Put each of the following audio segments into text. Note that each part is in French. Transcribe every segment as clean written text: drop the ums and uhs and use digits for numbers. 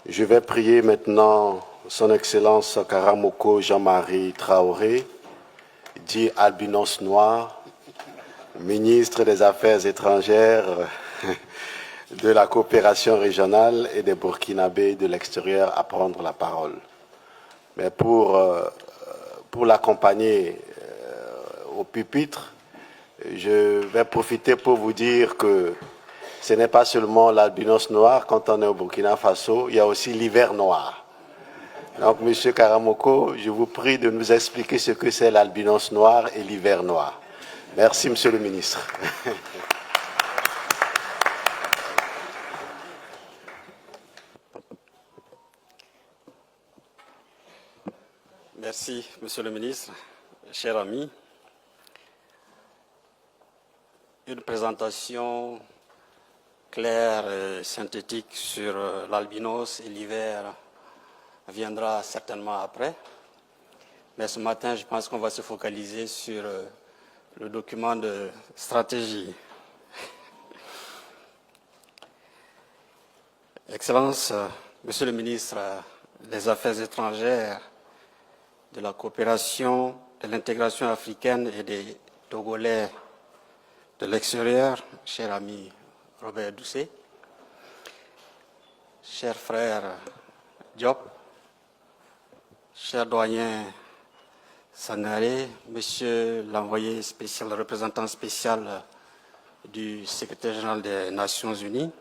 Je vais prier maintenant Son Excellence Karamoko Jean-Marie Traoré, dit Albinos Noir, ministre des Affaires étrangères, de la coopération régionale et des Burkinabés de l'extérieur à prendre la parole. Mais pour l'accompagner au pupitre, je vais profiter pour vous dire que ce n'est pas seulement l'albinos noir quand on est au Burkina Faso, il y a aussi l'hiver noir. Donc, M. Karamoko, je vous prie de nous expliquer ce que c'est l'albinos noir et l'hiver noir. Merci, Monsieur le ministre. Merci, Monsieur le ministre, chers amis. Une présentation claire et synthétique sur l'albinos et l'hiver viendra certainement après. Mais ce matin, je pense qu'on va se focaliser sur le document de stratégie. Excellences, Monsieur le ministre des Affaires étrangères, de la coopération, de l'intégration africaine et des Togolais de l'extérieur, cher ami Robert Doucet, cher frère Diop, cher doyen Sangaré, monsieur l'envoyé spécial, le représentant spécial du secrétaire général des Nations Unies,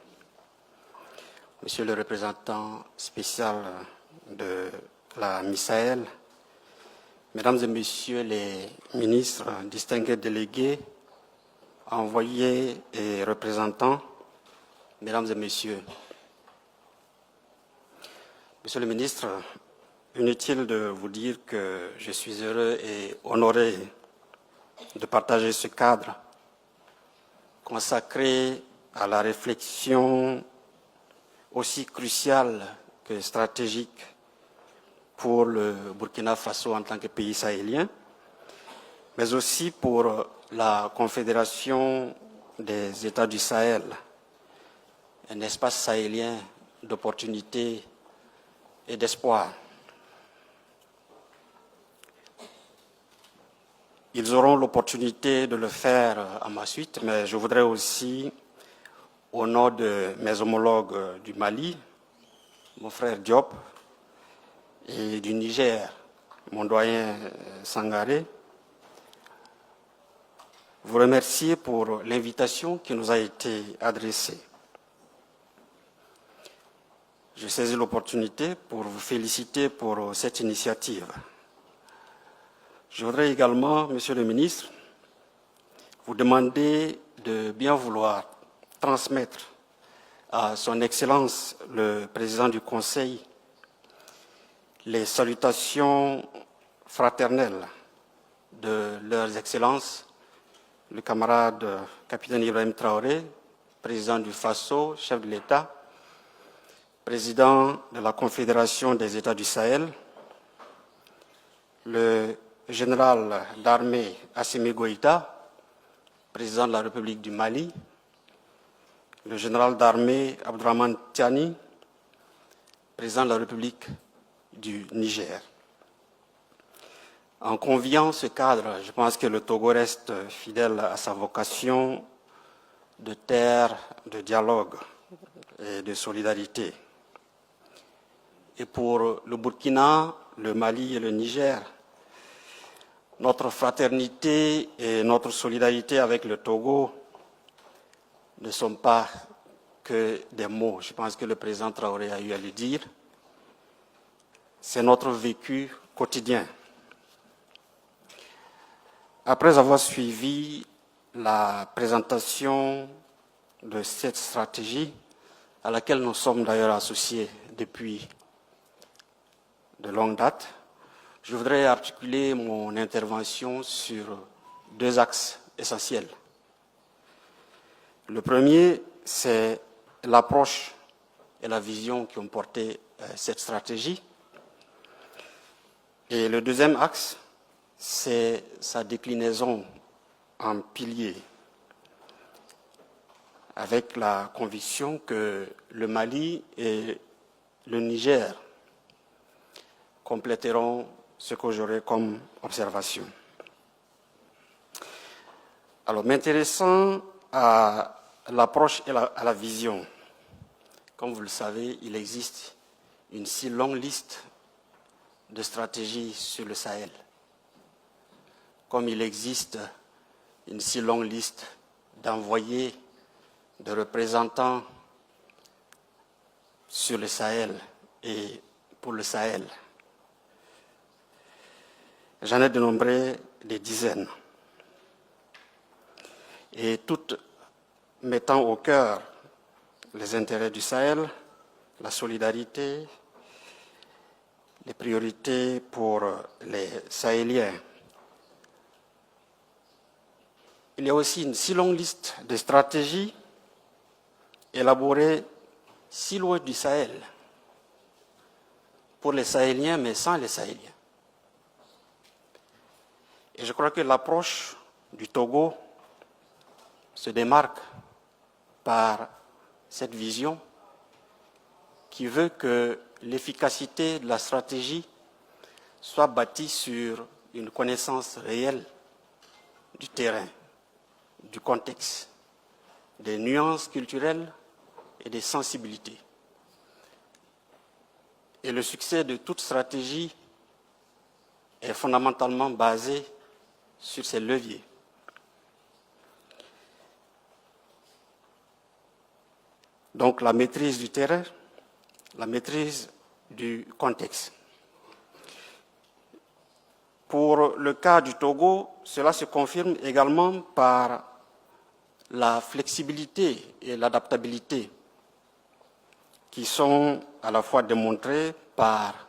monsieur le représentant spécial de la MISAEL, mesdames et messieurs les ministres, distingués délégués, envoyés et représentants, mesdames et messieurs. Monsieur le ministre, inutile de vous dire que je suis heureux et honoré de partager ce cadre consacré à la réflexion aussi cruciale que stratégique pour le Burkina Faso en tant que pays sahélien, mais aussi pour la Confédération des États du Sahel, un espace sahélien d'opportunités et d'espoir. Ils auront l'opportunité de le faire à ma suite, mais je voudrais aussi, au nom de mes homologues du Mali, mon frère Diop, et du Niger, mon doyen Sangaré, vous remercier pour l'invitation qui nous a été adressée. Je saisis l'opportunité pour vous féliciter pour cette initiative. Je voudrais également, Monsieur le ministre, vous demander de bien vouloir transmettre à Son Excellence le Président du Conseil les salutations fraternelles de leurs Excellences, le camarade capitaine Ibrahim Traoré, président du FASO, chef de l'État, président de la Confédération des États du Sahel, le général d'armée Assimi Goïta, président de la République du Mali, le général d'armée Abdourahmane Tiani, président de la République du Niger. En conviant ce cadre, je pense que le Togo reste fidèle à sa vocation de terre de dialogue et de solidarité. Et pour le Burkina, le Mali et le Niger, notre fraternité et notre solidarité avec le Togo ne sont pas que des mots. Je pense que le président Traoré a eu à le dire. C'est notre vécu quotidien. Après avoir suivi la présentation de cette stratégie, à laquelle nous sommes d'ailleurs associés depuis de longue date, je voudrais articuler mon intervention sur deux axes essentiels. Le premier, c'est l'approche et la vision qui ont porté cette stratégie. Et le deuxième axe, c'est sa déclinaison en piliers, avec la conviction que le Mali est le Niger compléteront ce que j'aurai comme observation. Alors, m'intéressant à l'approche et à la vision, comme vous le savez, il existe une si longue liste de stratégies sur le Sahel, comme il existe une si longue liste d'envoyés, de représentants sur le Sahel et pour le Sahel. J'en ai dénombré des dizaines. Et toutes mettant au cœur les intérêts du Sahel, la solidarité, les priorités pour les Sahéliens. Il y a aussi une si longue liste de stratégies élaborées si loin du Sahel, pour les Sahéliens, mais sans les Sahéliens. Et je crois que l'approche du Togo se démarque par cette vision qui veut que l'efficacité de la stratégie soit bâtie sur une connaissance réelle du terrain, du contexte, des nuances culturelles et des sensibilités. Et le succès de toute stratégie est fondamentalement basé sur ces leviers. Donc la maîtrise du terrain, la maîtrise du contexte. Pour le cas du Togo, cela se confirme également par la flexibilité et l'adaptabilité qui sont à la fois démontrées par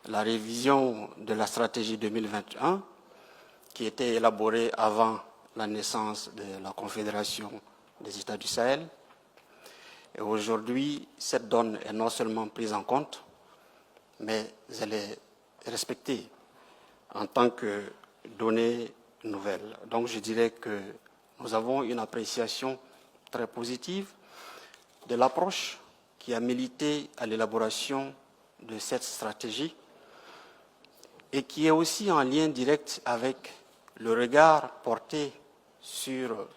la révision de la stratégie 2021 qui était élaborée avant la naissance de la Confédération des États du Sahel. Et aujourd'hui, cette donne est non seulement prise en compte, mais elle est respectée en tant que donnée nouvelle. Donc je dirais que nous avons une appréciation très positive de l'approche qui a milité à l'élaboration de cette stratégie et qui est aussi en lien direct avec le regard porté sur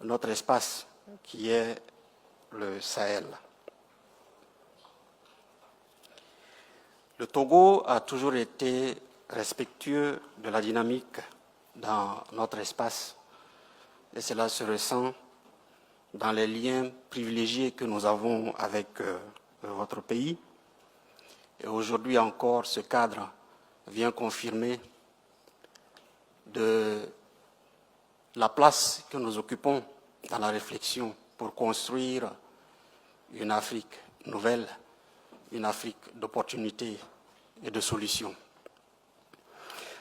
notre espace qui est le Sahel. Le Togo a toujours été respectueux de la dynamique dans notre espace et cela se ressent dans les liens privilégiés que nous avons avec votre pays. Et aujourd'hui encore, ce cadre vient confirmer de la place que nous occupons dans la réflexion pour construire une Afrique nouvelle, une Afrique d'opportunités et de solutions.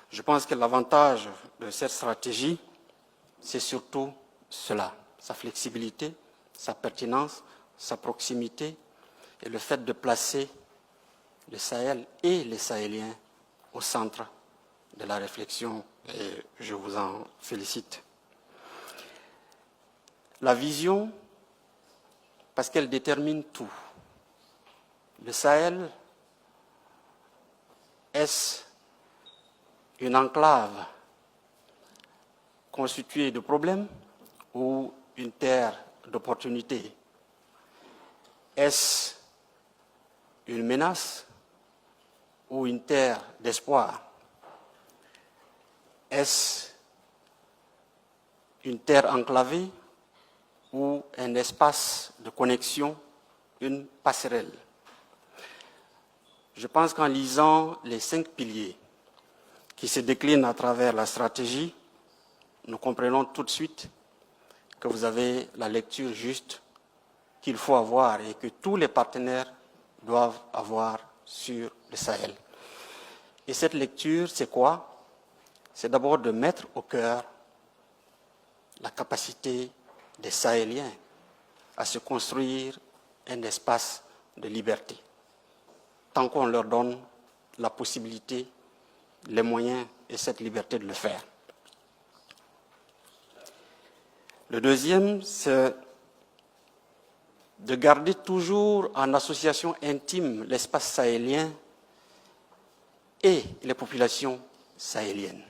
Je pense que l'avantage de cette stratégie, c'est surtout cela, sa flexibilité, sa pertinence, sa proximité et le fait de placer le Sahel et les Sahéliens au centre de la réflexion et je vous en félicite. La vision, parce qu'elle détermine tout. Le Sahel, est-ce une enclave constituée de problèmes ou une terre d'opportunités? Est-ce une menace ou une terre d'espoir? Est-ce une terre enclavée ou un espace de connexion, une passerelle? Je pense qu'en lisant les 5 piliers qui se déclinent à travers la stratégie, nous comprenons tout de suite que vous avez la lecture juste qu'il faut avoir et que tous les partenaires doivent avoir sur le Sahel. Et cette lecture, c'est quoi? C'est d'abord de mettre au cœur la capacité des Sahéliens à se construire un espace de liberté, tant qu'on leur donne la possibilité, les moyens et cette liberté de le faire. Le deuxième, c'est de garder toujours en association intime l'espace sahélien et les populations sahéliennes.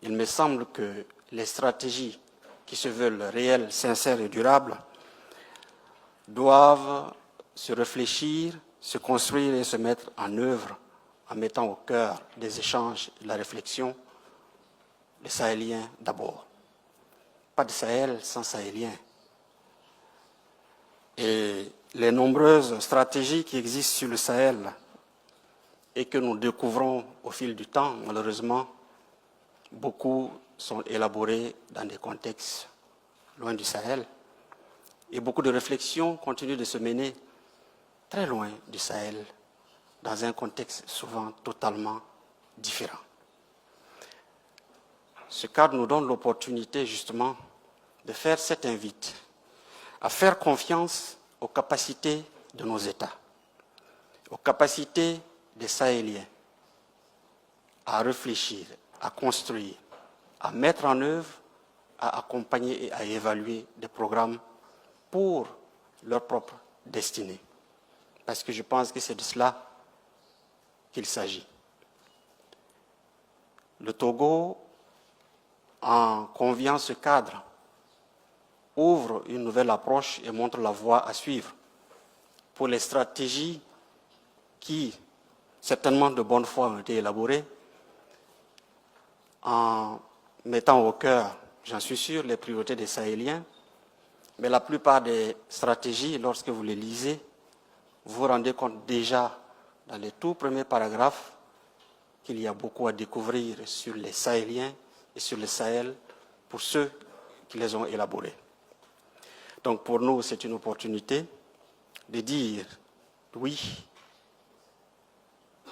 Il me semble que les stratégies qui se veulent réelles, sincères et durables doivent se réfléchir, se construire et se mettre en œuvre en mettant au cœur des échanges et de la réflexion les Sahéliens d'abord. Pas de Sahel sans Sahéliens. Et les nombreuses stratégies qui existent sur le Sahel et que nous découvrons au fil du temps, malheureusement, beaucoup sont élaborées dans des contextes loin du Sahel. Et beaucoup de réflexions continuent de se mener très loin du Sahel, dans un contexte souvent totalement différent. Ce cadre nous donne l'opportunité justement de faire cette invite à faire confiance aux capacités de nos États, aux capacités des Sahéliens à réfléchir, à construire, à mettre en œuvre, à accompagner et à évaluer des programmes pour leur propre destinée. Parce que je pense que c'est de cela qu'il s'agit. Le Togo, en conviant ce cadre, ouvre une nouvelle approche et montre la voie à suivre pour les stratégies qui, certainement de bonne foi, ont été élaborées en mettant au cœur, j'en suis sûr, les priorités des Sahéliens. Mais la plupart des stratégies, lorsque vous les lisez, vous vous rendez compte déjà dans les tout premiers paragraphes qu'il y a beaucoup à découvrir sur les Sahéliens et sur le Sahel pour ceux qui les ont élaborés. Donc pour nous, c'est une opportunité de dire oui,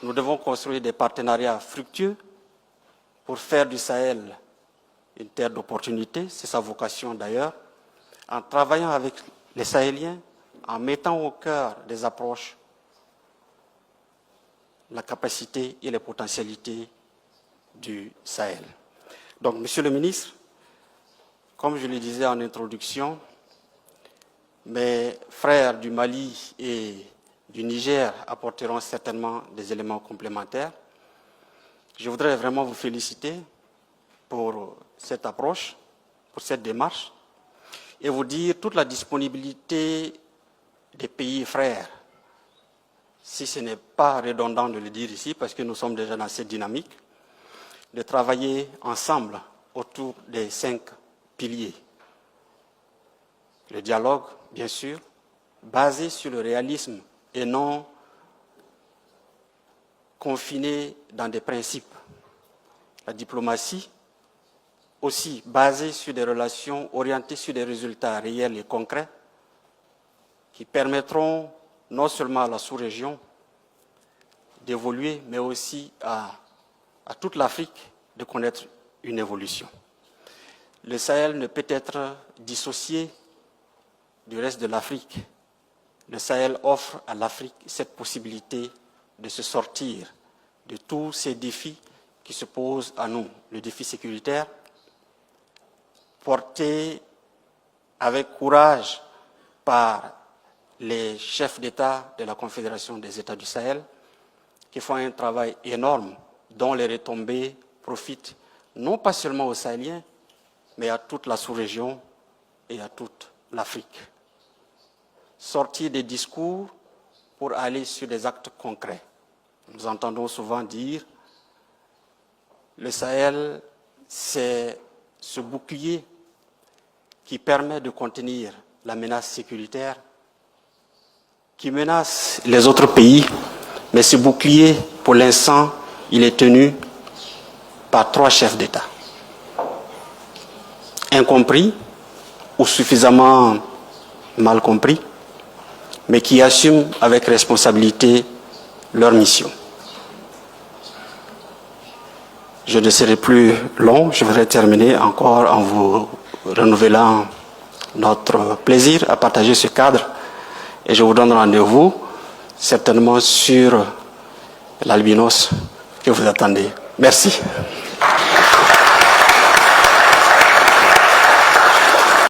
nous devons construire des partenariats fructueux pour faire du Sahel une terre d'opportunité, c'est sa vocation d'ailleurs, en travaillant avec les Sahéliens, en mettant au cœur des approches la capacité et les potentialités du Sahel. Donc, Monsieur le ministre, comme je le disais en introduction, mes frères du Mali et du Niger apporteront certainement des éléments complémentaires. Je voudrais vraiment vous féliciter pour cette approche, pour cette démarche, et vous dire toute la disponibilité des pays frères, si ce n'est pas redondant de le dire ici, parce que nous sommes déjà dans cette dynamique, de travailler ensemble autour des 5 piliers. Le dialogue, bien sûr, basé sur le réalisme et non confiné dans des principes. La diplomatie, aussi basée sur des relations orientées sur des résultats réels et concrets qui permettront non seulement à la sous-région d'évoluer, mais aussi à toute l'Afrique de connaître une évolution. Le Sahel ne peut être dissocié du reste de l'Afrique. Le Sahel offre à l'Afrique cette possibilité de se sortir de tous ces défis qui se posent à nous. Le défi sécuritaire, porté avec courage par les chefs d'État de la Confédération des États du Sahel, qui font un travail énorme, dont les retombées profitent non pas seulement aux Sahéliens, mais à toute la sous-région et à toute l'Afrique. Sortir des discours pour aller sur des actes concrets. Nous entendons souvent dire le Sahel, c'est ce bouclier qui permet de contenir la menace sécuritaire qui menace les autres pays, mais ce bouclier, pour l'instant, il est tenu par 3 chefs d'État. Incompris ou suffisamment mal compris, mais qui assument avec responsabilité leur mission. Je ne serai plus long, je voudrais terminer encore en vous renouvelant notre plaisir à partager ce cadre et je vous donne rendez-vous certainement sur l'albinos que vous attendez. Merci.